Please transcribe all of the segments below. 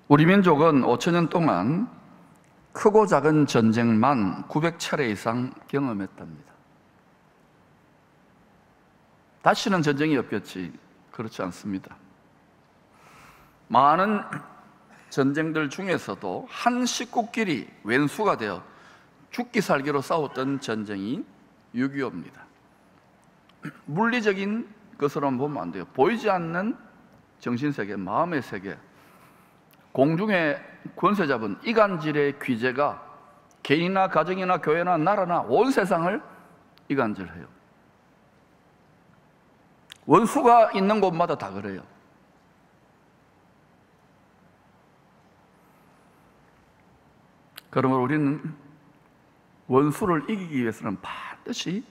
우리 민족은 5천년 동안 크고 작은 전쟁만 900차례 이상 경험했답니다. 다시는 전쟁이 없겠지. 그렇지 않습니다. 많은 전쟁들 중에서도 한 식구끼리 왼수가 되어 죽기 살기로 싸웠던 전쟁이 6.25입니다. 물리적인 것으로만 보면 안 돼요. 보이지 않는 정신세계, 마음의 세계, 공중의 권세 잡은 이간질의 귀재가 개인이나 가정이나 교회나 나라나 온 세상을 이간질해요. 원수가 있는 곳마다 다 그래요. 그러므로 우리는 원수를 이기기 위해서는 반드시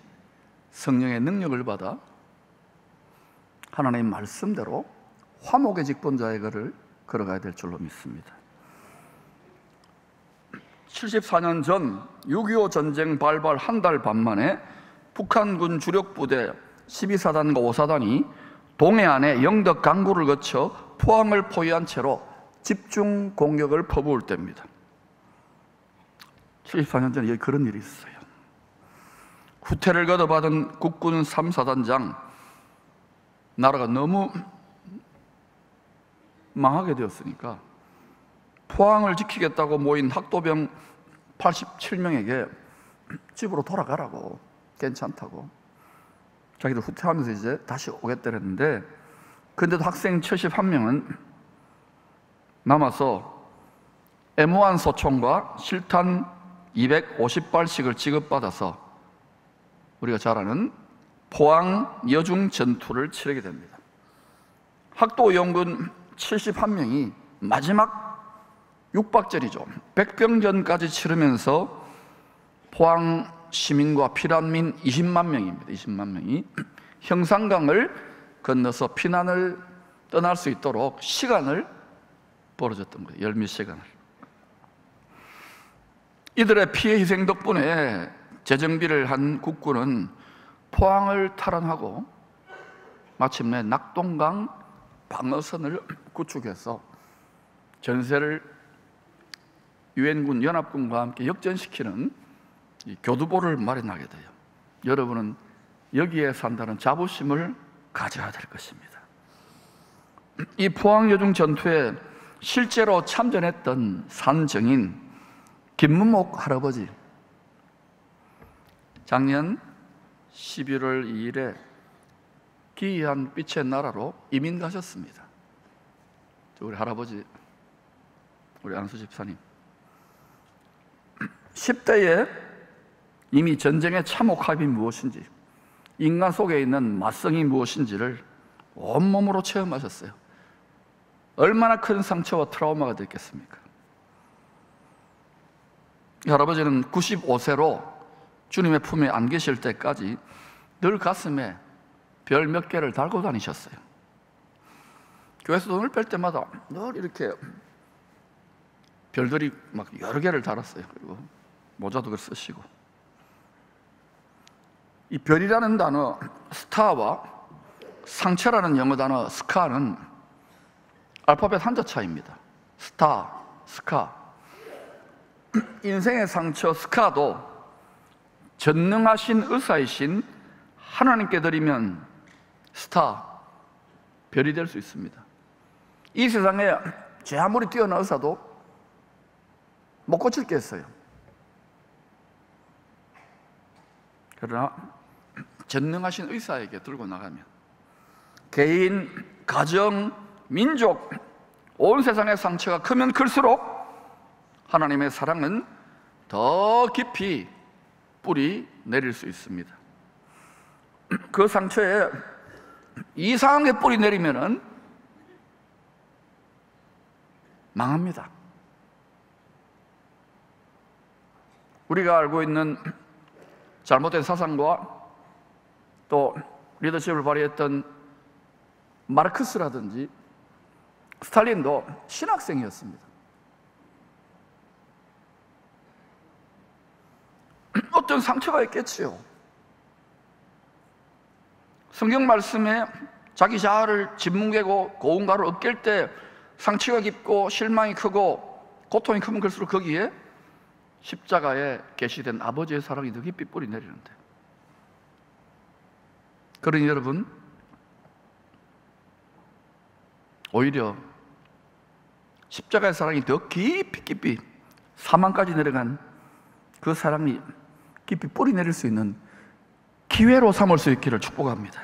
성령의 능력을 받아 하나님의 말씀대로 화목의 직분자의 길을 걸어가야 될 줄로 믿습니다. 74년 전 6.25 전쟁 발발 한 달 반 만에 북한군 주력 부대 12사단과 5사단이 동해안의 영덕 강구를 거쳐 포항을 포위한 채로 집중 공격을 퍼부을 때입니다. 74년 전에 여기 그런 일이 있어요. 후퇴를 거둬받은 국군 3사단장, 나라가 너무 망하게 되었으니까 포항을 지키겠다고 모인 학도병 87명에게 집으로 돌아가라고, 괜찮다고. 자기들 후퇴하면서 이제 다시 오겠다랬는데, 근데도 학생 71명은 남아서 애무한 소총과 실탄 250발씩을 지급받아서 우리가 잘 아는 포항 여중 전투를 치르게 됩니다. 학도 영군 71명이 마지막 육박전이죠. 백병전까지 치르면서 포항 시민과 피난민 20만 명입니다. 20만 명이 형산강을 건너서 피난을 떠날 수 있도록 시간을 벌어졌던 거예요. 열몇 시간을. 이들의 피해 희생 덕분에 재정비를 한 국군은 포항을 탈환하고 마침내 낙동강 방어선을 구축해서 전세를 유엔군 연합군과 함께 역전시키는 교두보를 마련하게 돼요. 여러분은 여기에 산다는 자부심을 가져야 될 것입니다. 이 포항 여중 전투에 실제로 참전했던 산정인 김문목 할아버지, 작년 11월 2일에 기이한 빛의 나라로 이민 가셨습니다. 우리 할아버지, 우리 안수 집사님, 10대에 이미 전쟁의 참혹함이 무엇인지, 인간 속에 있는 마성이 무엇인지를 온몸으로 체험하셨어요. 얼마나 큰 상처와 트라우마가 됐겠습니까? 이 할아버지는 95세로 주님의 품에 안 계실 때까지 늘 가슴에 별 몇 개를 달고 다니셨어요. 교회에서 돈을 뺄 때마다 늘 이렇게 별들이 막 여러 개를 달았어요. 그리고 모자도 그걸 쓰시고. 이 별이라는 단어, 스타와 상처라는 영어 단어 스카는 알파벳 한자 차이입니다. 스타, 스카. 인생의 상처 스카도 전능하신 의사이신 하나님께 드리면 스타, 별이 될 수 있습니다. 이 세상에 제 아무리 뛰어난 의사도 못 고칠 게 있어요. 그러나 전능하신 의사에게 들고 나가면 개인, 가정, 민족, 온 세상의 상처가 크면 클수록 하나님의 사랑은 더 깊이 뿌리 내릴 수 있습니다. 그 상처에 이상하게 뿌리 내리면은 망합니다. 우리가 알고 있는 잘못된 사상과 또 리더십을 발휘했던 마르크스라든지 스탈린도 신학생이었습니다. 어떤 상처가 있겠지요. 성경 말씀에 자기 자아를 짓뭉개고 고운가를 으깰 때 상처가 깊고 실망이 크고 고통이 크면 클수록 거기에 십자가에 계시된 아버지의 사랑이 더 깊이 뿌리 내리는데, 그러니 여러분, 오히려 십자가의 사랑이 더 깊이 사망까지 내려간 그 사랑이 깊이 뿌리 내릴 수 있는 기회로 삼을 수 있기를 축복합니다.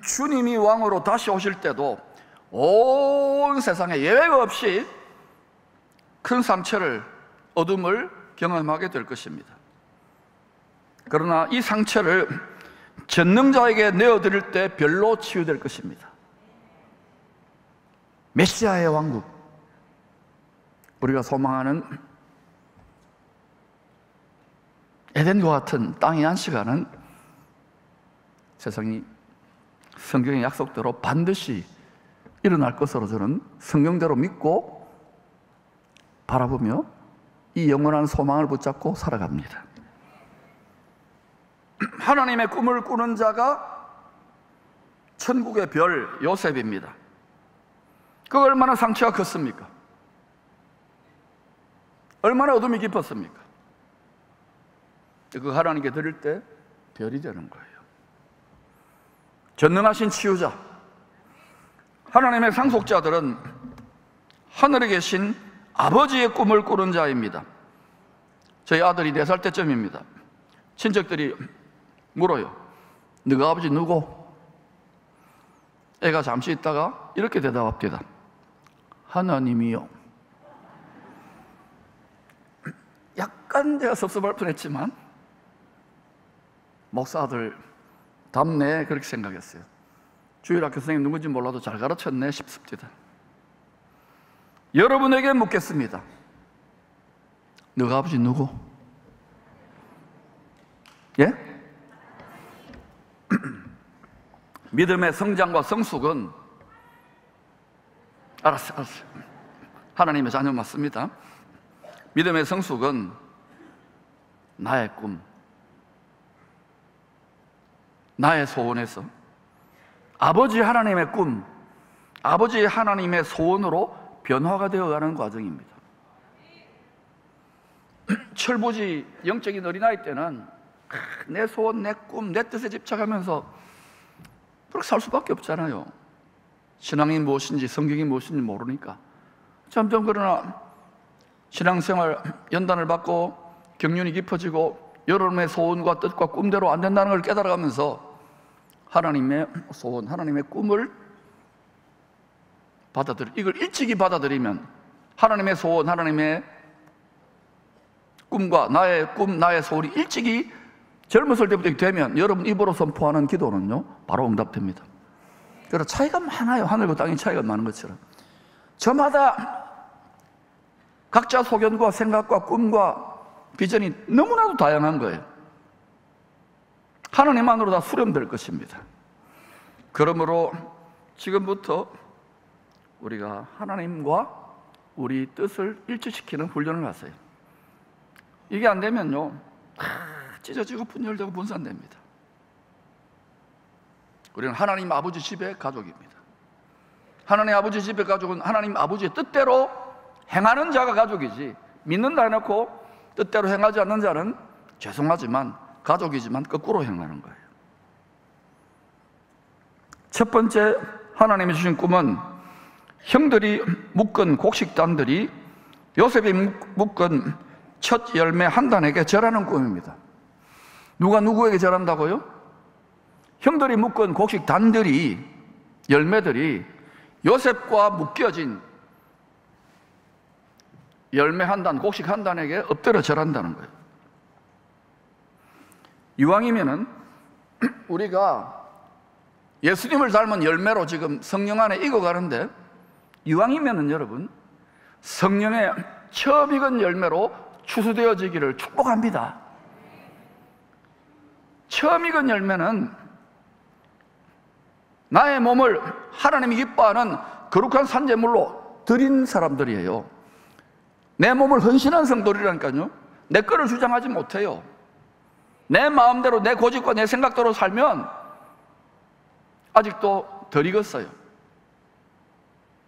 주님이 왕으로 다시 오실 때도 온 세상에 예외가 없이 큰 상처를, 어둠을 경험하게 될 것입니다. 그러나 이 상처를 전능자에게 내어드릴 때 별로 치유될 것입니다. 메시아의 왕국, 우리가 소망하는 에덴과 같은 땅의 안식하는 세상이 성경의 약속대로 반드시 일어날 것으로 저는 성경대로 믿고 바라보며 이 영원한 소망을 붙잡고 살아갑니다. 하나님의 꿈을 꾸는 자가 천국의 별 요셉입니다. 그 얼마나 상처가 컸습니까? 얼마나 어둠이 깊었습니까? 그 하나님께 드릴 때 별이 되는 거예요. 전능하신 치유자, 하나님의 상속자들은 하늘에 계신 아버지의 꿈을 꾸는 자입니다. 저희 아들이 4살 때쯤입니다. 친척들이 물어요. 너가 아버지 누구? 애가 잠시 있다가 이렇게 대답합니다. 하나님이요. 약간 제가 섭섭할 뻔했지만 목사 아들 답네, 그렇게 생각했어요. 주일학교 선생님 누군지 몰라도 잘 가르쳤네 싶습니다. 여러분에게 묻겠습니다. 너가 아버지 누구? 예? 믿음의 성장과 성숙은, 알았어요. 하나님의 자녀 맞습니다. 믿음의 성숙은 나의 꿈, 나의 소원에서 아버지 하나님의 꿈, 아버지 하나님의 소원으로 변화가 되어가는 과정입니다. 철부지 영적인 어린아이 때는 내 소원, 내 꿈, 내 뜻에 집착하면서 그렇게 살 수밖에 없잖아요. 신앙이 무엇인지, 성경이 무엇인지 모르니까. 점점 그러나 신앙생활 연단을 받고 경륜이 깊어지고 여러분의 소원과 뜻과 꿈대로 안 된다는 걸 깨달아가면서 하나님의 소원, 하나님의 꿈을 이걸 일찍이 받아들이면 하나님의 소원, 하나님의 꿈과 나의 꿈, 나의 소원이 일찍이 젊었을 때부터 되면 여러분 입으로 선포하는 기도는요 바로 응답됩니다. 그래서 차이가 많아요. 하늘과 땅의 차이가 많은 것처럼 저마다 각자 소견과 생각과 꿈과 비전이 너무나도 다양한 거예요. 하나님만으로 다 수렴될 것입니다. 그러므로 지금부터 우리가 하나님과 우리 뜻을 일치시키는 훈련을 하세요. 이게 안 되면요 찢어지고 분열되고 분산됩니다. 우리는 하나님 아버지 집의 가족입니다. 하나님 아버지 집의 가족은 하나님 아버지의 뜻대로 행하는 자가 가족이지, 믿는다 해놓고 뜻대로 행하지 않는 자는 죄송하지만 가족이지만 거꾸로 행하는 거예요. 첫 번째 하나님이 주신 꿈은 형들이 묶은 곡식단들이 요셉이 묶은 첫 열매 한 단에게 절하는 꿈입니다. 누가 누구에게 절한다고요? 형들이 묶은 곡식단들이, 열매들이 요셉과 묶여진 열매 한 단, 곡식 한 단에게 엎드려 절한다는 거예요. 이왕이면은 우리가 예수님을 닮은 열매로 지금 성령 안에 익어가는데, 이왕이면은 여러분 성령의 처음 익은 열매로 추수되어지기를 축복합니다. 처음 익은 열매는 나의 몸을 하나님이 기뻐하는 거룩한 산제물로 드린 사람들이에요. 내 몸을 헌신한 성도리라니까요. 내 거를 주장하지 못해요. 내 마음대로, 내 고집과 내 생각대로 살면 아직도 덜 익었어요.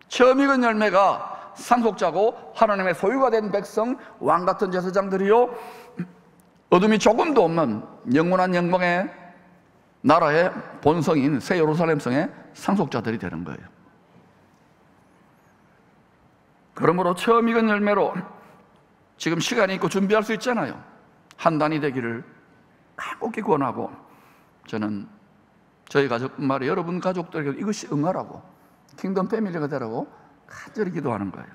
처음 익은 열매가 상속자고 하나님의 소유가 된 백성, 왕같은 제사장들이요, 어둠이 조금도 없는 영원한 영광의 나라의 본성인 새 예루살렘 성의 상속자들이 되는 거예요. 그러므로 처음 익은 열매로 지금 시간이 있고 준비할 수 있잖아요. 한단이 되기를 간곡히 권하고, 저는 저희 가족뿐만 아니라 여러분 가족들에게 이것이 응하라고, 킹덤 패밀리가 되라고 간절히 기도하는 거예요.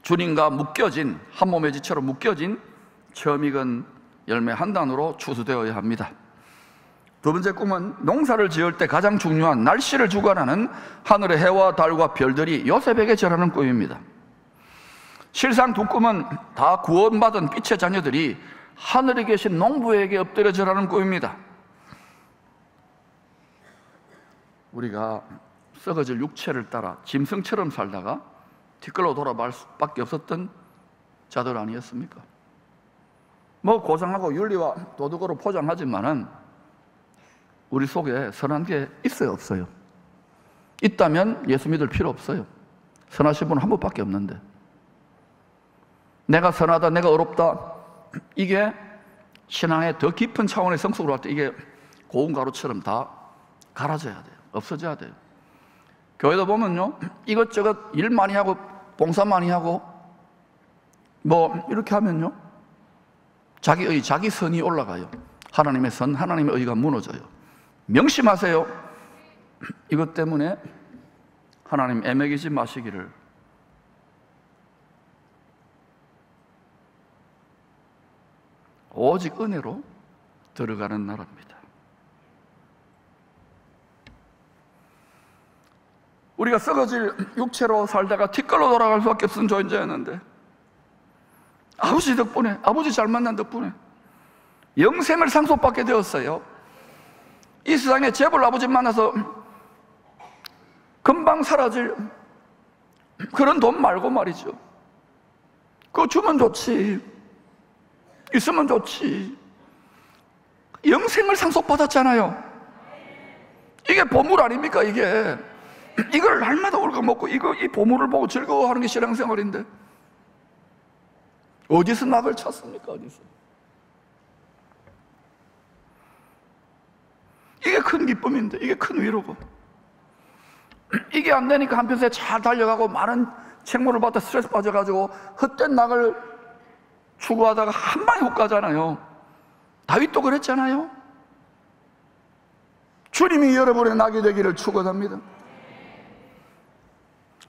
주님과 묶여진, 한 몸의 지체로 묶여진 처음 익은 열매 한 단으로 추수되어야 합니다. 두 번째 꿈은 농사를 지을 때 가장 중요한 날씨를 주관하는 하늘의 해와 달과 별들이 요셉에게 절하는 꿈입니다. 실상 두 꿈은 다 구원받은 빛의 자녀들이 하늘에 계신 농부에게 엎드려 절하는 꿈입니다. 우리가 썩어질 육체를 따라 짐승처럼 살다가 뒷걸로 돌아갈 수밖에 없었던 자들 아니었습니까? 뭐 고상하고 윤리와 도덕으로 포장하지만은 우리 속에 선한 게 있어요, 없어요? 있다면 예수 믿을 필요 없어요. 선하신 분은 한 분밖에 없는데, 내가 선하다, 내가 어렵다, 이게 신앙의 더 깊은 차원의 성숙으로 할 때 이게 고운 가루처럼 다 갈아져야 돼요. 없어져야 돼요. 교회도 보면요, 이것저것 일 많이 하고 봉사 많이 하고 뭐 이렇게 하면요, 자기의 자기 선이 올라가요. 하나님의 선, 하나님의 의가 무너져요. 명심하세요. 이것 때문에 하나님 애매기지 마시기를. 오직 은혜로 들어가는 나라입니다. 우리가 썩어질 육체로 살다가 뒷걸로 돌아갈 수밖에 없는 존재였는데, 아버지 덕분에, 아버지 잘 만난 덕분에 영생을 상속받게 되었어요. 이 세상에 재벌 아버지 만나서 금방 사라질 그런 돈 말고 말이죠, 그거 주면 좋지, 있으면 좋지. 영생을 상속받았잖아요. 이게 보물 아닙니까? 이걸 날마다 올가 먹고 이 보물을 보고 즐거워하는 게 신앙생활인데 어디서 낙을 찾습니까? 어디서? 이게 큰 기쁨인데, 이게 큰 위로고, 이게 안 되니까 한평생 잘 달려가고 많은 책무를 받아 스트레스 빠져가지고 헛된 낙을 추구하다가 한 방에 훅 가잖아요. 다윗도 그랬잖아요. 주님이 여러분의 낙이 되기를 축원합니다.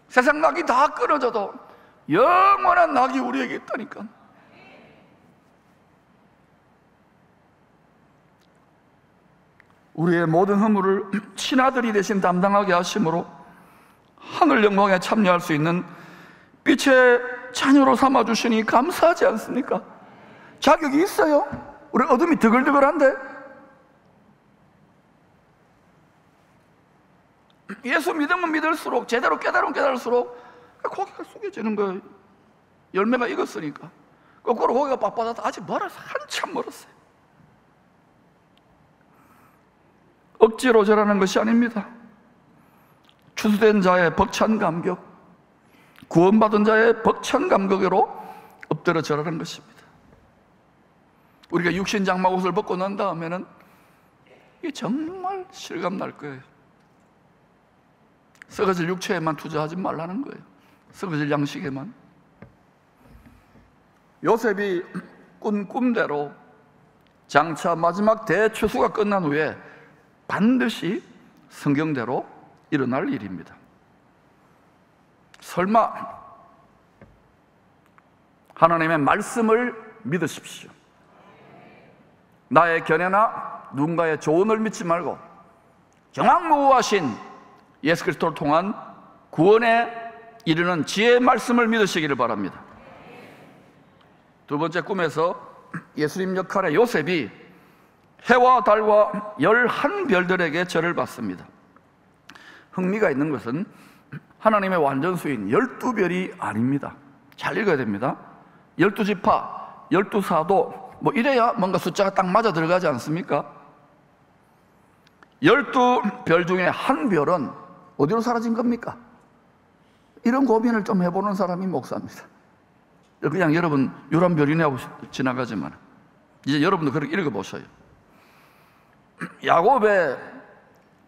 세상 낙이 다 끊어져도 영원한 낙이 우리에게 있다니까. 우리의 모든 허물을 친아들이 대신 담당하게 하심으로 하늘 영광에 참여할 수 있는 빛의 자녀로 삼아주시니 감사하지 않습니까? 자격이 있어요. 우리 어둠이 드글드글한데 예수 믿으면 믿을수록, 제대로 깨달으면 깨달을수록 고개가 숙여지는 거예요. 열매가 익었으니까. 거꾸로 고개가 빳빳하다, 아직 멀었어요. 한참 멀었어요. 억지로 절하는 것이 아닙니다. 추수된 자의 벅찬 감격, 구원받은 자의 벅찬 감격으로 엎드려 절하는 것입니다. 우리가 육신 장막 옷을 벗고 난 다음에는 이게 정말 실감 날 거예요. 썩어질 육체에만 투자하지 말라는 거예요. 썩어질 양식에만. 요셉이 꾼 꿈대로 장차 마지막 대추수가 끝난 후에 반드시 성경대로 일어날 일입니다. 설마 하나님의 말씀을 믿으십시오. 나의 견해나 누군가의 조언을 믿지 말고 정확무구하신 예수 그리스도를 통한 구원에 이르는 지혜의 말씀을 믿으시기를 바랍니다. 두 번째 꿈에서 예수님 역할의 요셉이 해와 달과 11별들에게 절을 받습니다. 흥미가 있는 것은 하나님의 완전수인 12별이 아닙니다. 잘 읽어야 됩니다. 12지파, 12사도 뭐 이래야 뭔가 숫자가 딱 맞아 들어가지 않습니까? 12별 중에 한 별은 어디로 사라진 겁니까? 이런 고민을 좀 해보는 사람이 목사입니다. 그냥 여러분 유람별이네 하고 지나가지만 이제 여러분도 그렇게 읽어보셔요. 야곱의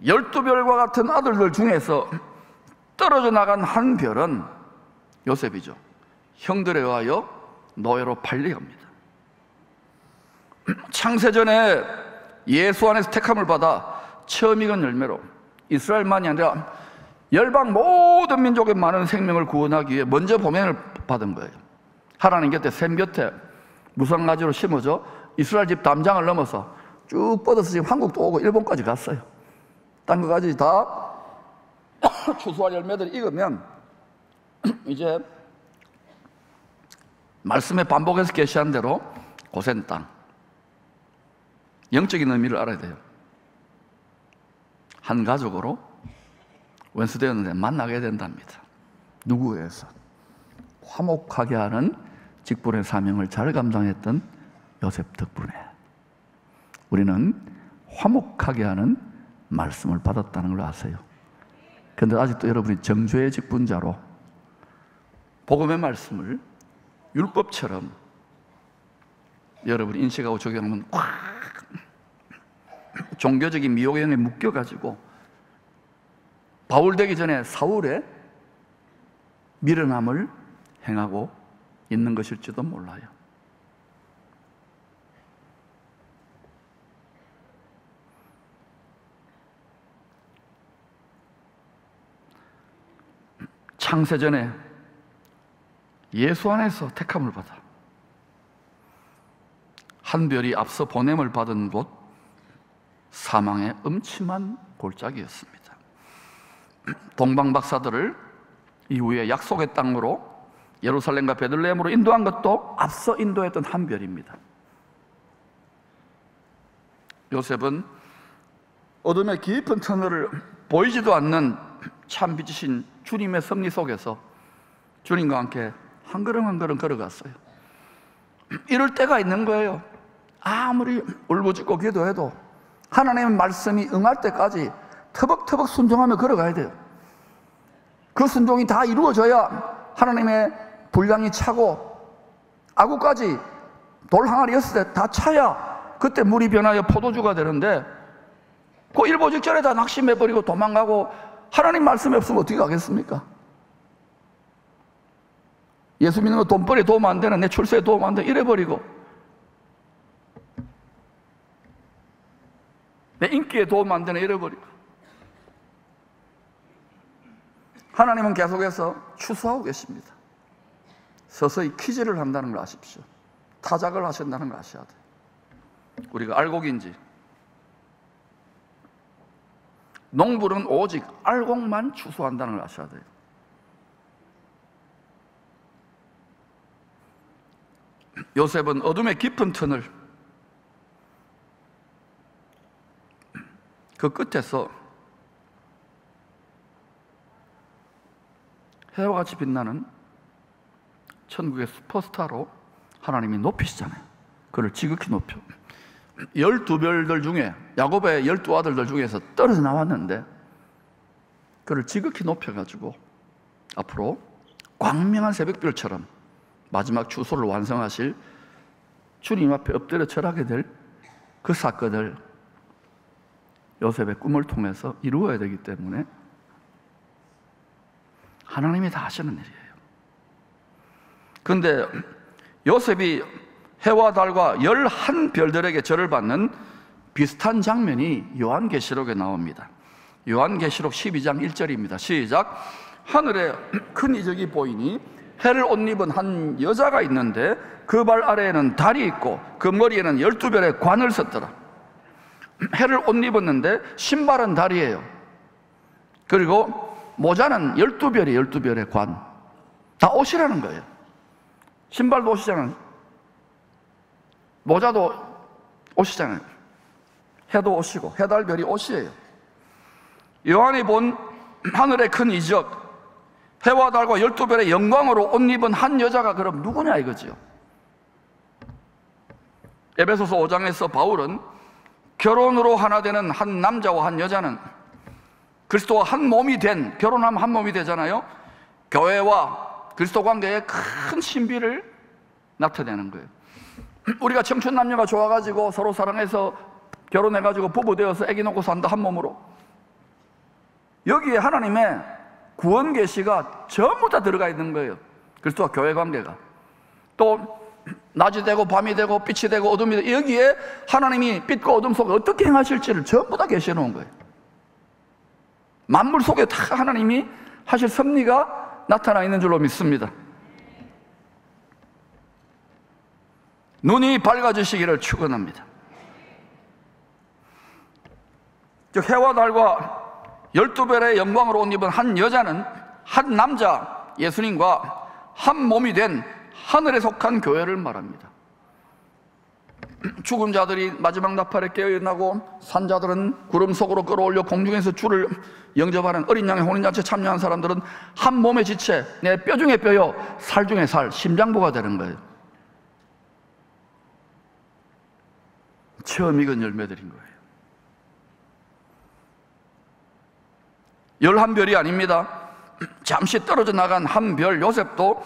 12별과 같은 아들들 중에서 떨어져 나간 한 별은 요셉이죠. 형들에 의하여 노예로 팔려갑니다. 창세전에 예수 안에서 택함을 받아 처음 익은 열매로 이스라엘만이 아니라 열방 모든 민족의 많은 생명을 구원하기 위해 먼저 보명을 받은 거예요. 하나님 곁에 샘 곁에 무성가지로 심어져 이스라엘 집 담장을 넘어서 쭉 뻗어서 지금 한국도 오고 일본까지 갔어요. 딴 거까지 다 추수할 열매들이 익으면 이제 말씀에 반복해서 계시한 대로 고센 땅, 영적인 의미를 알아야 돼요. 한 가족으로 원수되었는데 만나게 된답니다. 누구에 의해서? 화목하게 하는 직분의 사명을 잘 감당했던 요셉 덕분에 우리는 화목하게 하는 말씀을 받았다는 걸 아세요. 그런데 아직도 여러분이 정죄의 직분자로 복음의 말씀을 율법처럼 여러분이 인식하고 적용하면 꽉 종교적인 미혹에 묶여가지고 바울 되기 전에 사울의 미련함을 행하고 있는 것일지도 몰라요. 창세전에 예수 안에서 택함을 받아 한 별이 앞서 보냄을 받은 곳 사망의 음침한 골짜기였습니다. 동방 박사들을 이후에 약속의 땅으로 예루살렘과 베들레헴으로 인도한 것도 앞서 인도했던 한 별입니다. 요셉은 어둠의 깊은 터널을 보이지도 않는 참 빛이신 주님의 섭리 속에서 주님과 함께 한 걸음 한 걸음 걸어갔어요. 이럴 때가 있는 거예요. 아무리 울부짖고 기도해도 하나님의 말씀이 응할 때까지 터벅터벅 순종하며 걸어가야 돼요. 그 순종이 다 이루어져야 하나님의 분량이 차고 아구까지 돌 항아리 6대 다 차야 그때 물이 변하여 포도주가 되는데 그 일보 직전에 다 낙심해버리고 도망가고 하나님 말씀이 없으면 어떻게 가겠습니까? 예수 믿는 거 돈벌이에 도움 안 되는 내 출세에 도움 안 되는 이래버리고 내 인기에 도움 안 되는 이래버리고 하나님은 계속해서 추수하고 계십니다. 서서히 퀴즈를 한다는 걸 아십시오. 타작을 하신다는 걸 아셔야 돼요. 우리가 알곡인지 농부는 오직 알곡만 추수한다는 걸 아셔야 돼요. 요셉은 어둠의 깊은 터널 그 끝에서 해와 같이 빛나는 천국의 슈퍼스타로 하나님이 높이시잖아요. 그를 지극히 높여 12별들 중에 야곱의 12아들들 중에서 떨어져 나왔는데 그를 지극히 높여가지고 앞으로 광명한 새벽별처럼 마지막 추수를 완성하실 주님 앞에 엎드려 절하게 될 그 사건을 요셉의 꿈을 통해서 이루어야 되기 때문에 하나님이 다 하시는 일이에요. 그런데 요셉이 해와 달과 11별들에게 절을 받는 비슷한 장면이 요한계시록에 나옵니다. 요한계시록 12장 1절입니다. 시작. 하늘에 큰 이적이 보이니 해를 옷 입은 한 여자가 있는데 그 발 아래에는 달이 있고 그 머리에는 12별의 관을 썼더라. 해를 옷 입었는데 신발은 달이에요. 그리고 모자는 12별이 12별의 관. 다 옷이라는 거예요. 신발도 옷이잖아요. 모자도 옷이잖아요. 해도 옷이고 해달별이 옷이에요. 요한이 본 하늘의 큰 이적, 해와 달과 12별의 영광으로 옷 입은 한 여자가 그럼 누구냐 이거죠. 에베소서 5장에서 바울은 결혼으로 하나 되는 한 남자와 한 여자는 그리스도와 한 몸이 된, 결혼하면 한 몸이 되잖아요. 교회와 그리스도 관계에 큰 신비를 나타내는 거예요. 우리가 청춘 남녀가 좋아가지고 서로 사랑해서 결혼해가지고 부부 되어서 아기 놓고 산다, 한 몸으로. 여기에 하나님의 구원 계시가 전부 다 들어가 있는 거예요. 그리스도와 교회 관계가. 또 낮이 되고 밤이 되고 빛이 되고 어둠이 되고, 여기에 하나님이 빛과 어둠 속에 어떻게 행하실지를 전부 다 계시해 놓은 거예요. 만물 속에 다 하나님이 하실 섭리가 나타나 있는 줄로 믿습니다. 눈이 밝아지시기를 축원합니다. 즉 해와 달과 12별의 영광으로 옷 입은 한 여자는 한 남자 예수님과 한 몸이 된 하늘에 속한 교회를 말합니다. 죽은 자들이 마지막 나팔에 깨어나고 산자들은 구름 속으로 끌어올려 공중에서 주를 영접하는 어린 양의 혼인잔치에 참여한 사람들은 한 몸의 지체, 내 뼈 중에 뼈요 살 중에 살, 심장부가 되는 거예요. 처음 익은 열매들인 거예요. 11별이 아닙니다. 잠시 떨어져 나간 한 별 요셉도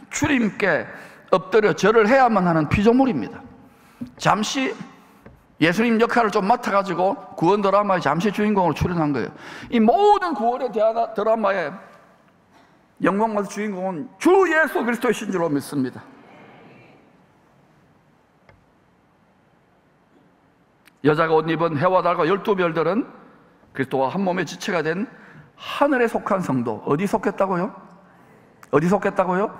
주님께 엎드려 절을 해야만 하는 피조물입니다. 잠시 예수님 역할을 좀 맡아가지고 구원 드라마에 잠시 주인공으로 출연한 거예요. 이 모든 구원의 드라마의 영광받은 주인공은 주 예수 그리스도이신 줄로 믿습니다. 여자가 옷 입은 해와 달과 12별들은 그리스도와 한 몸의 지체가 된 하늘에 속한 성도. 어디 속했다고요? 어디 속했다고요?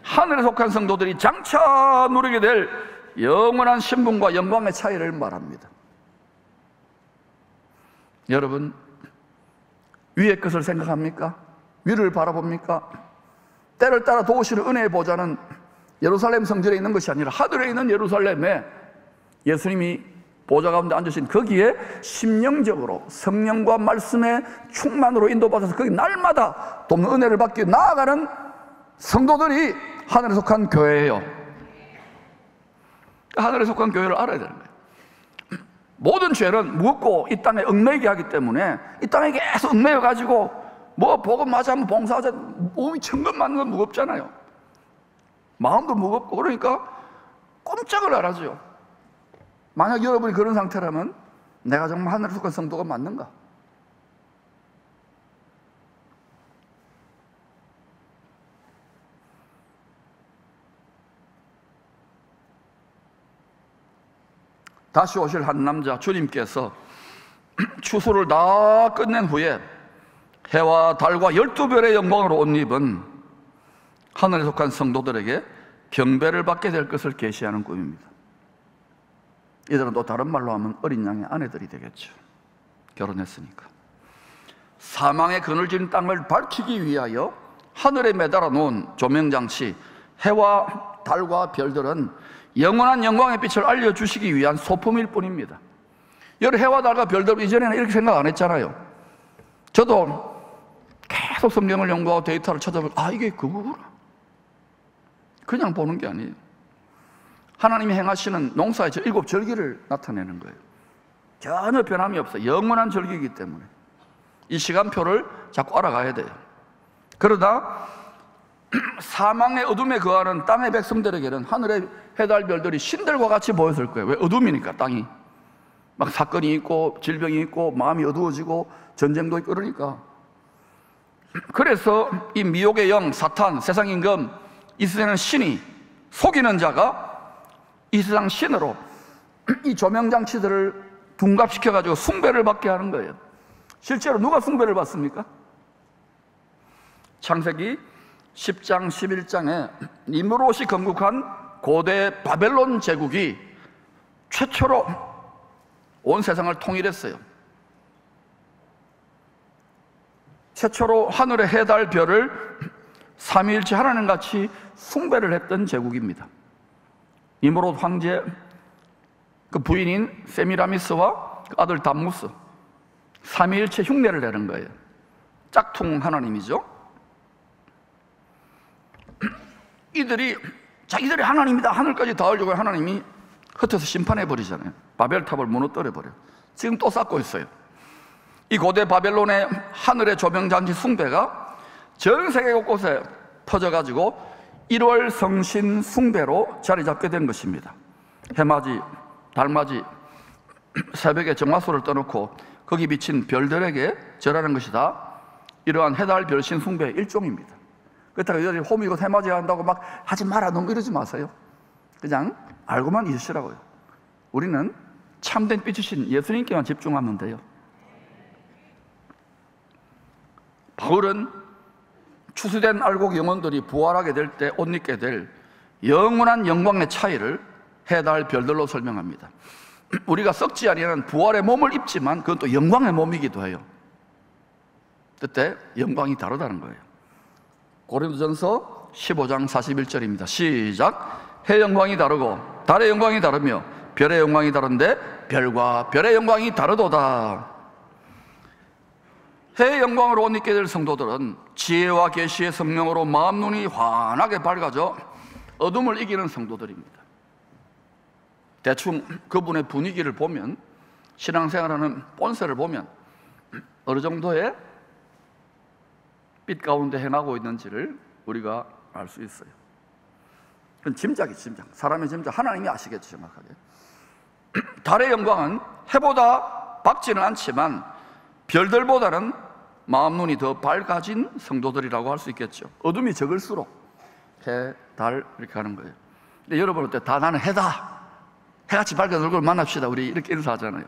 하늘에 속한 성도들이 장차 누리게 될 영원한 신분과 영광의 차이를 말합니다. 여러분, 위의 것을 생각합니까? 위를 바라봅니까? 때를 따라 도우시는 은혜의 보좌는 예루살렘 성전에 있는 것이 아니라 하늘에 있는 예루살렘에 예수님이 보좌 가운데 앉으신 거기에 심령적으로 성령과 말씀의 충만으로 인도받아서 거기 날마다 돕는 은혜를 받기 나아가는 성도들이 하늘에 속한 교회예요. 하늘에 속한 교회를 알아야 되는 거예요. 모든 죄는 무겁고 이 땅에 얽매이게 하기 때문에 이 땅에 계속 얽매여가지고 뭐 복음 맞아 한번 봉사하자, 몸이 천근 맞는 건 무겁잖아요. 마음도 무겁고. 그러니까 꼼짝을 안 하죠. 만약 여러분이 그런 상태라면 내가 정말 하늘에 속한 성도가 맞는가? 다시 오실 한 남자 주님께서 추수를 다 끝낸 후에 해와 달과 12별의 영광으로 옷 입은 하늘에 속한 성도들에게 경배를 받게 될 것을 계시하는 꿈입니다. 이들은 또 다른 말로 하면 어린 양의 아내들이 되겠죠. 결혼했으니까. 사망의 그늘진 땅을 밝히기 위하여 하늘에 매달아 놓은 조명장치 해와 달과 별들은 영원한 영광의 빛을 알려주시기 위한 소품일 뿐입니다. 여러 해와 달과 별들 이전에는 이렇게 생각 안 했잖아요. 저도 계속 성경을 연구하고 데이터를 찾아보면 이게 그거구나. 그냥 보는 게 아니에요. 하나님이 행하시는 농사의 7절기를 나타내는 거예요. 전혀 변함이 없어요. 영원한 절기이기 때문에 이 시간표를 자꾸 알아가야 돼요. 그러다 사망의 어둠에 거하는 땅의 백성들에게는 하늘의 해달 별들이 신들과 같이 보였을 거예요. 왜? 어둠이니까. 땅이 막 사건이 있고 질병이 있고 마음이 어두워지고 전쟁도 있고 그러니까. 그래서 이 미혹의 영 사탄, 세상 임금, 이 세상의 신이 속이는 자가 이 세상 신으로 이 조명장치들을 둔갑시켜가지고 숭배를 받게 하는 거예요. 실제로 누가 숭배를 받습니까? 창세기 10장 11장에 니므롯이 건국한 고대 바벨론 제국이 최초로 온 세상을 통일했어요. 최초로 하늘의 해달 별을 삼위일체 하나님같이 숭배를 했던 제국입니다. 니므롯 황제 그 부인인 세미라미스와 그 아들 담무스 삼위일체 흉내를 내는 거예요. 짝퉁 하나님이죠. 이들이 자기들이 하나님이다, 하늘까지 닿으려고 하나님이 흩어서 심판해 버리잖아요. 바벨탑을 무너뜨려 버려요. 지금 또 쌓고 있어요. 이 고대 바벨론의 하늘의 조명장치 숭배가 전 세계 곳곳에 퍼져가지고 1월 성신 숭배로 자리 잡게 된 것입니다. 해맞이, 달맞이, 새벽에 정화소를 떠놓고 거기 비친 별들에게 절하는 것이 다 이러한 해달 별신 숭배의 일종입니다. 그렇다고 여러분이 호미곶 해맞이 한다고 막 하지 마라 너무 이러지 마세요. 그냥 알고만 있으시라고요. 우리는 참된 빛이신 예수님께만 집중하면 돼요. 바울은 추수된 알곡 영혼들이 부활하게 될 때 옷 입게 될 영원한 영광의 차이를 해달 별들로 설명합니다. 우리가 썩지 아니하는 부활의 몸을 입지만 그건 또 영광의 몸이기도 해요. 그때 영광이 다르다는 거예요. 고린도전서 15장 41절입니다. 시작. 해 영광이 다르고 달의 영광이 다르며 별의 영광이 다른데 별과 별의 영광이 다르도다. 해의 영광으로 옷 입게 될 성도들은 지혜와 계시의 성령으로 마음 눈이 환하게 밝아져 어둠을 이기는 성도들입니다. 대충 그분의 분위기를 보면, 신앙생활하는 본세를 보면 어느 정도의 빛 가운데 행하고 있는지를 우리가 알 수 있어요. 그건 짐작이 짐작. 사람의 짐작. 하나님이 아시겠죠, 정확하게. 달의 영광은 해보다 밝지는 않지만 별들보다는 마음 눈이 더 밝아진 성도들이라고 할 수 있겠죠. 어둠이 적을수록 해, 달 이렇게 하는 거예요. 근데 여러분 어때? 다 나는 해다. 해같이 밝은 얼굴 만납시다. 우리 이렇게 인사하잖아요.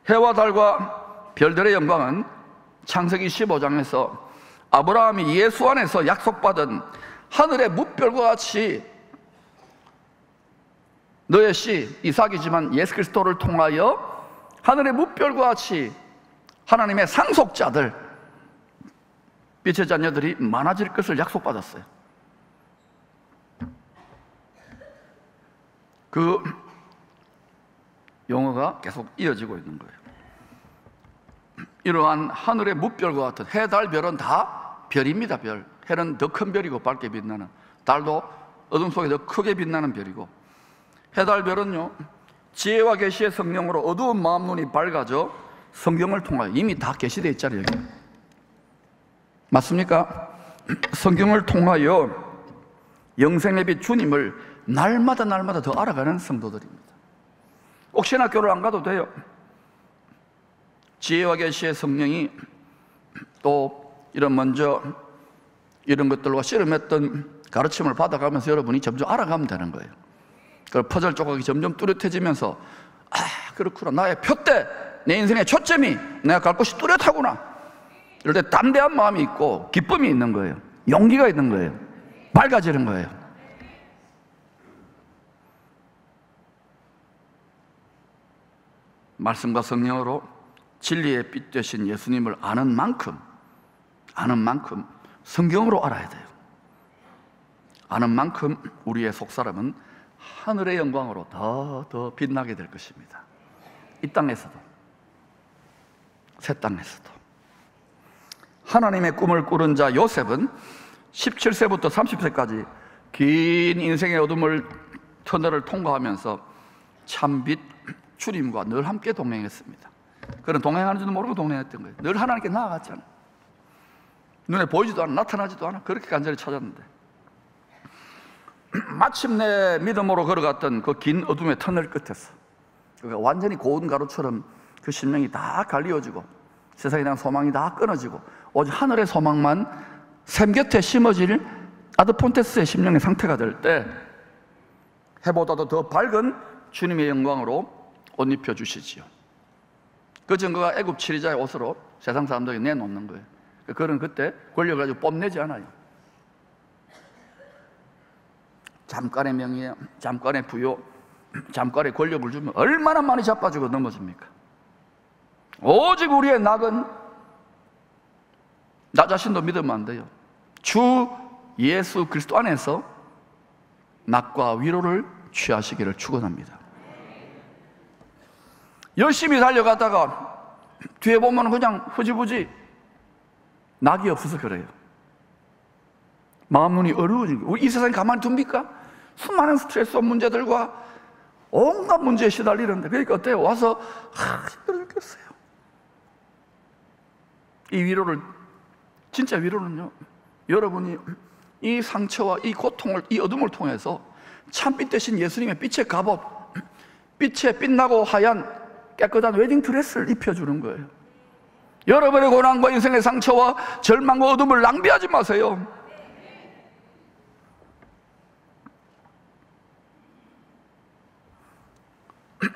해와 달과 별들의 영광은 창세기 15장에서 아브라함이 예수 안에서 약속받은 하늘의 뭇별과 같이 너의 씨 이삭이지만 예수 그리스도를 통하여 하늘의 뭇별과 같이 하나님의 상속자들, 빛의 자녀들이 많아질 것을 약속받았어요. 그 용어가 계속 이어지고 있는 거예요. 이러한 하늘의 뭇별과 같은 해, 달, 별은 다 별입니다. 별. 해는 더 큰 별이고 밝게 빛나는, 달도 어둠 속에 더 크게 빛나는 별이고, 해, 달, 별은요 지혜와 계시의 성령으로 어두운 마음 눈이 밝아져 성경을 통하여, 이미 다 계시되어 있잖아요. 여기 맞습니까? 성경을 통하여 영생의 빛 주님을 날마다 더 알아가는 성도들입니다. 꼭 신학교를 안 가도 돼요. 지혜와 계시의 성령이 또 이런 것들과 씨름했던 가르침을 받아가면서 여러분이 점점 알아가면 되는 거예요. 그 퍼즐 조각이 점점 뚜렷해지면서, 아, 그렇구나, 나의 표대, 내 인생의 초점이 내가 갈 곳이 뚜렷하구나, 이럴 때 담대한 마음이 있고 기쁨이 있는 거예요. 용기가 있는 거예요. 밝아지는 거예요. 말씀과 성령으로 진리의 빛 되신 예수님을 아는 만큼 성경으로 알아야 돼요. 아는 만큼 우리의 속사람은 하늘의 영광으로 더 빛나게 될 것입니다. 이 땅에서도, 새 땅에서도. 하나님의 꿈을 꾸는 자 요셉은 17세부터 30세까지 긴 인생의 어둠을, 터널을 통과하면서 참빛 주님과 늘 함께 동행했습니다. 그는 동행하는지도 모르고 동행했던 거예요. 늘 하나님께 나아갔잖아요. 눈에 보이지도 않아, 나타나지도 않아. 그렇게 간절히 찾았는데 마침내 믿음으로 걸어갔던 그 긴 어둠의 터널 끝에서, 그러니까 완전히 고운 가루처럼 그 심령이 다 갈리워지고 세상에 대한 소망이 다 끊어지고 오직 하늘의 소망만 샘 곁에 심어질 아드폰테스의 심령의 상태가 될 때 해보다도 더 밝은 주님의 영광으로 옷 입혀주시지요. 그 증거가 애굽 치리자의 옷으로 세상 사람들에게 내놓는 거예요. 그는 그때 권력을 가지고 뽐내지 않아요. 잠깐의 명예, 잠깐의 부요, 잠깐의 권력을 주면 얼마나 많이 자빠지고 넘어집니까? 오직 우리의 낙은, 나 자신도 믿으면 안 돼요. 주 예수 그리스도 안에서 낙과 위로를 취하시기를 축원합니다. 열심히 달려가다가 뒤에 보면 그냥 흐지부지 낙이 없어서 그래요. 마음 눈이 어두워진 거예요. 이 세상에 가만히 둡니까? 수많은 스트레스와 문제들과 온갖 문제에 시달리는데, 그러니까 어때요? 와서 힘들어 죽겠어요. 이 위로를, 진짜 위로는요, 여러분이 이 상처와 이 고통을, 이 어둠을 통해서 참빛 대신 예수님의 빛의 갑옷, 빛에 빛나고 하얀 깨끗한 웨딩드레스를 입혀주는 거예요. 여러분의 고난과 인생의 상처와 절망과 어둠을 낭비하지 마세요.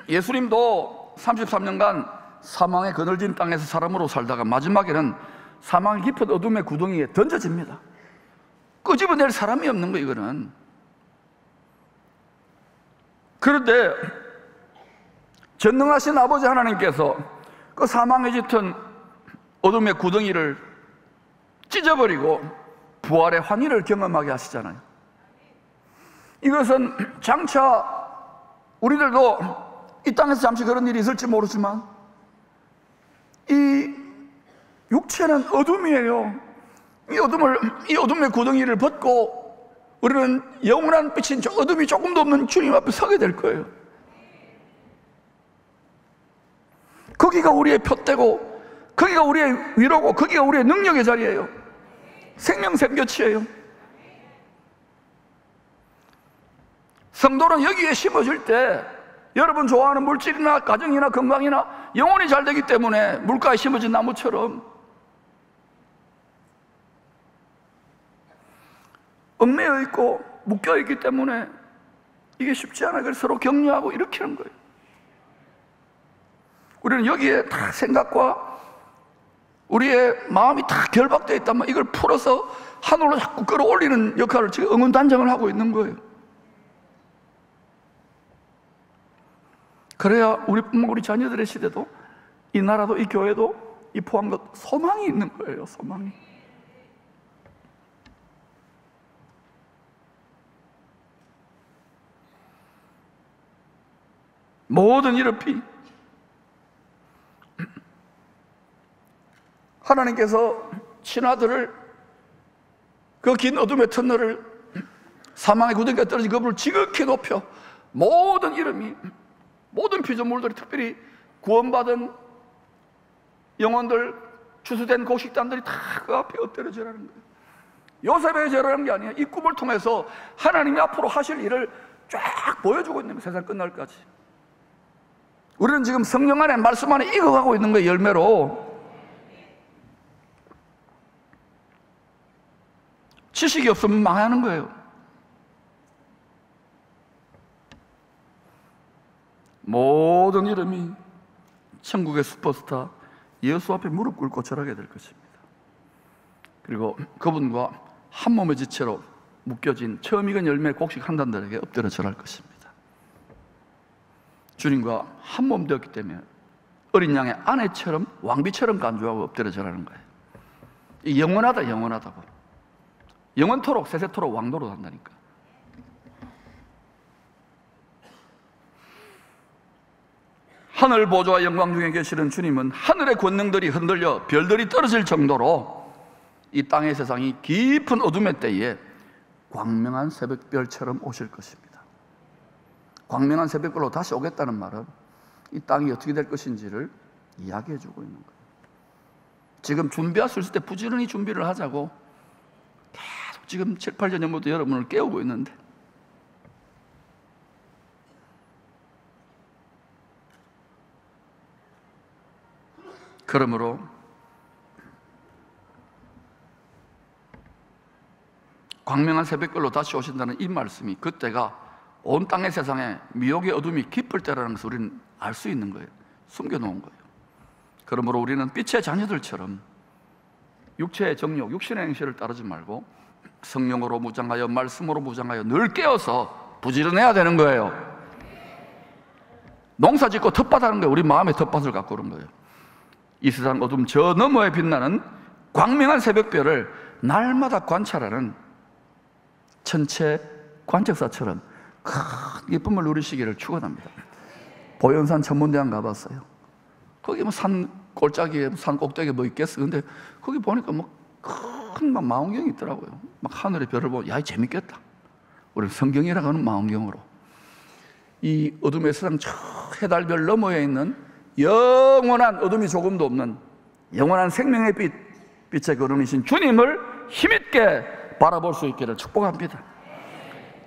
예수님도 33년간 사망의 그늘진 땅에서 사람으로 살다가 마지막에는 사망의 깊은 어둠의 구덩이에 던져집니다. 끄집어낼 사람이 없는 거예요, 이거는. 그런데 전능하신 아버지 하나님께서 그 사망에 짙은 어둠의 구덩이를 찢어버리고 부활의 환희를 경험하게 하시잖아요. 이것은 장차 우리들도 이 땅에서 잠시 그런 일이 있을지 모르지만 이 육체는 어둠이에요. 이 어둠의 구덩이를 벗고 우리는 영원한 빛인 저 어둠이 조금도 없는 주님 앞에 서게 될 거예요. 거기가 우리의 표대고, 거기가 우리의 위로고, 거기가 우리의 능력의 자리예요. 생명샘교치예요. 성도는 여기에 심어질 때 여러분 좋아하는 물질이나 가정이나 건강이나 영혼이 잘 되기 때문에 물가에 심어진 나무처럼 얽매여 있고 묶여 있기 때문에 이게 쉽지 않아요. 그래서 서로 격려하고 일으키는 거예요. 우리는 여기에 다 생각과 우리의 마음이 다 결박되어 있다면 이걸 풀어서 하늘로 자꾸 끌어올리는 역할을 지금 응원단장을 하고 있는 거예요. 그래야 우리뿐만 우리 자녀들의 시대도, 이 나라도, 이 교회도, 이 포항도 소망이 있는 거예요. 소망이. 모든 이르피 하나님께서 친아들을 그 긴 어둠의 터널을 사망의 구덩이가 떨어진 그물을 지극히 높여 모든 이름이, 모든 피조물들이, 특별히 구원받은 영혼들, 추수된 곡식단들이 다 그 앞에 엎드려지라는 거예요. 요셉의 절하는 게 아니에요. 이 꿈을 통해서 하나님이 앞으로 하실 일을 쫙 보여주고 있는 거예요. 세상 끝날까지. 우리는 지금 성령 안에, 말씀 안에 익어가고 있는 거예요. 열매로. 지식이 없으면 망하는 거예요. 모든 이름이 천국의 슈퍼스타 예수 앞에 무릎 꿇고 절하게 될 것입니다. 그리고 그분과 한 몸의 지체로 묶여진 처음 익은 열매 곡식 한 단들에게 엎드려 절할 것입니다. 주님과 한 몸 되었기 때문에 어린 양의 아내처럼, 왕비처럼 간주하고 엎드려 절하는 거예요. 이 영원하다, 영원하다고. 영원토록, 세세토록 왕노릇 한다니까. 하늘 보좌와 영광 중에 계시는 주님은 하늘의 권능들이 흔들려 별들이 떨어질 정도로 이 땅의 세상이 깊은 어둠의 때에 광명한 새벽별처럼 오실 것입니다. 광명한 새벽별로 다시 오겠다는 말은 이 땅이 어떻게 될 것인지를 이야기해 주고 있는 거예요. 지금 준비할 수 있을 때 부지런히 준비를 하자고 계속 지금 7, 8년 전부터 여러분을 깨우고 있는데, 그러므로 광명한 새벽별로 다시 오신다는 이 말씀이 그때가 온 땅의 세상에 미혹의 어둠이 깊을 때라는 것을 우리는 알 수 있는 거예요. 숨겨놓은 거예요. 그러므로 우리는 빛의 자녀들처럼 육체의 정욕, 육신의 행실을 따르지 말고 성령으로 무장하여, 말씀으로 무장하여 늘 깨어서 부지런해야 되는 거예요. 농사 짓고 텃밭하는 거예요. 우리 마음의 텃밭을 갖고 그런 거예요. 이 세상 어둠 저 너머에 빛나는 광명한 새벽별을 날마다 관찰하는 천체 관측사처럼 큰 기쁨을 누리시기를 축원합니다. 보현산 천문대왕 가봤어요. 거기 뭐 산 골짜기에, 산 꼭대기에 뭐 있겠어. 근데 거기 보니까 뭐 큰 망원경이 있더라고요. 막 하늘의 별을 보고, 야, 재밌겠다. 우리 성경이라고 하는 망원경으로 이 어둠의 세상 저 해달별 너머에 있는 영원한 어둠이 조금도 없는 영원한 생명의 빛의 걸음이신 주님을 힘있게 바라볼 수 있기를 축복합니다.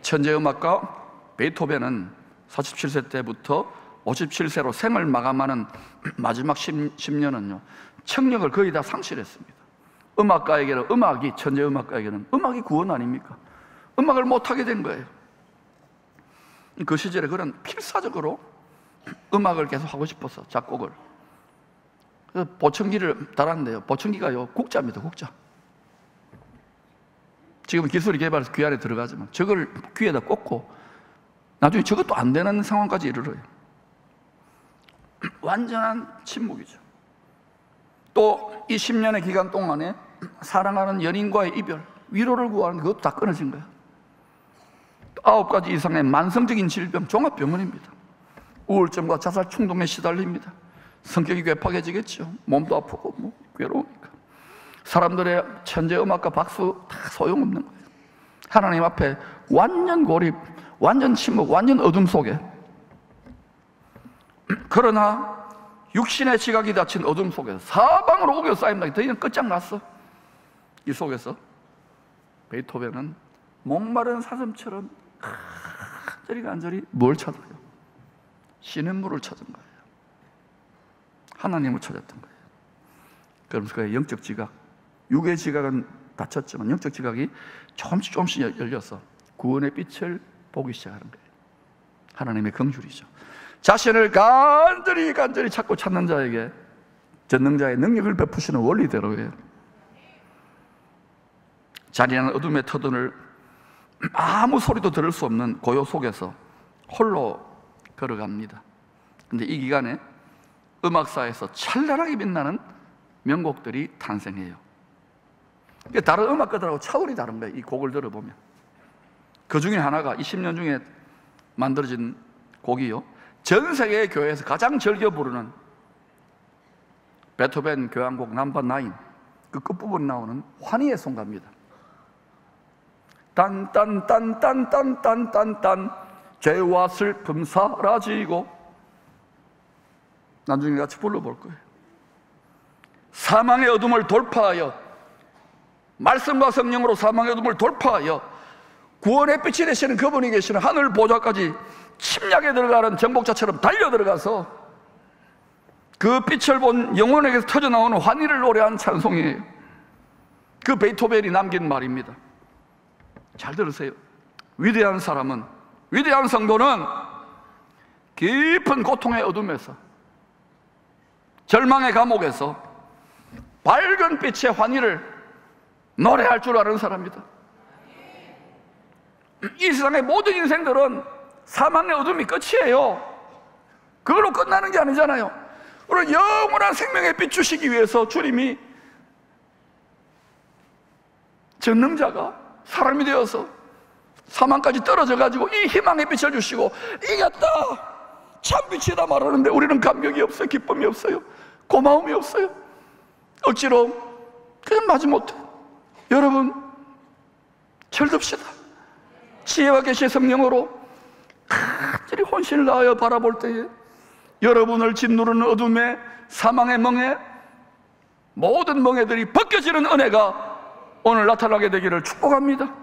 천재음악가 베토벤은 47세 때부터 57세로 생을 마감하는 마지막 10년은요 청력을 거의 다 상실했습니다. 음악가에게는 천재음악가에게는 음악이 구원 아닙니까? 음악을 못하게 된 거예요. 그 시절에 그런 필사적으로 음악을 계속 하고 싶어서 작곡을, 그래서 보청기를 달았는데요, 보청기가요 국자입니다. 국자. 지금 기술이 개발해서 귀 안에 들어가지만 저걸 귀에다 꽂고 나중에 저것도 안 되는 상황까지 이르러요. 완전한 침묵이죠. 또 이 10년의 기간 동안에 사랑하는 연인과의 이별, 위로를 구하는 그것도 다 끊어진 거예요. 9가지 이상의 만성적인 질병, 종합병원입니다. 우울증과 자살 충동에 시달립니다. 성격이 괴팍해지겠죠. 몸도 아프고 괴로우니까. 사람들의 천재음악가 박수 다 소용없는 거예요. 하나님 앞에 완전 고립, 완전 침묵, 완전 어둠 속에. 그러나 육신의 지각이 닫힌 어둠 속에서 사방으로 우겨 쌓입니다. 더 이상 끝장났어. 이 속에서 베토벤은 목마른 사슴처럼 간절히 뭘 찾아요? 시냇물을 찾은 거예요. 하나님을 찾았던 거예요. 그러면서 그의 영적 지각, 육의 지각은 닫혔지만 영적 지각이 조금씩 열려서 구원의 빛을 보기 시작하는 거예요. 하나님의 긍휼이죠. 자신을 간절히 찾고 찾는 자에게 전능자의 능력을 베푸시는 원리대로예요. 잔인한 어둠의 터전을 아무 소리도 들을 수 없는 고요 속에서 홀로 걸어갑니다. 근데 이 기간에 음악사에서 찬란하게 빛나는 명곡들이 탄생해요. 다른 음악가들하고 차원이 다른 거예요. 이 곡을 들어보면 그 중에 하나가 20년 중에 만들어진 곡이요, 전 세계의 교회에서 가장 즐겨 부르는 베토벤 교향곡 넘버 9, 그 끝부분에 나오는 환희의 송가입니다. 딴딴딴딴딴딴딴 죄와 슬픔 사라지고, 나중에 같이 불러볼 거예요. 사망의 어둠을 돌파하여, 말씀과 성령으로 사망의 어둠을 돌파하여 구원의 빛이 되시는 그분이 계시는 하늘 보좌까지 침략에 들어가는 정복자처럼 달려 들어가서 그 빛을 본 영혼에게서 터져나오는 환희를 노래한 찬송이에요. 그 베토벤이 남긴 말입니다. 잘 들으세요. 위대한 사람은, 위대한 성도는 깊은 고통의 어둠에서, 절망의 감옥에서 밝은 빛의 환희를 노래할 줄 아는 사람이다. 이 세상의 모든 인생들은 사망의 어둠이 끝이에요. 그걸로 끝나는 게 아니잖아요. 우리 영원한 생명의 빛 주시기 위해서 주님이 전능자가 사람이 되어서 사망까지 떨어져 가지고 이 희망의 빛을 주시고 이겼다, 참 빛이다 말하는데 우리는 감격이 없어요. 기쁨이 없어요. 고마움이 없어요. 억지로 그냥 마지못해. 여러분, 철듭시다. 지혜와 계시의 성령으로 간절히 혼신을 다하여 바라볼 때에 여러분을 짓누르는 어둠에, 사망의 멍에, 모든 멍에들이 벗겨지는 은혜가 오늘 나타나게 되기를 축복합니다.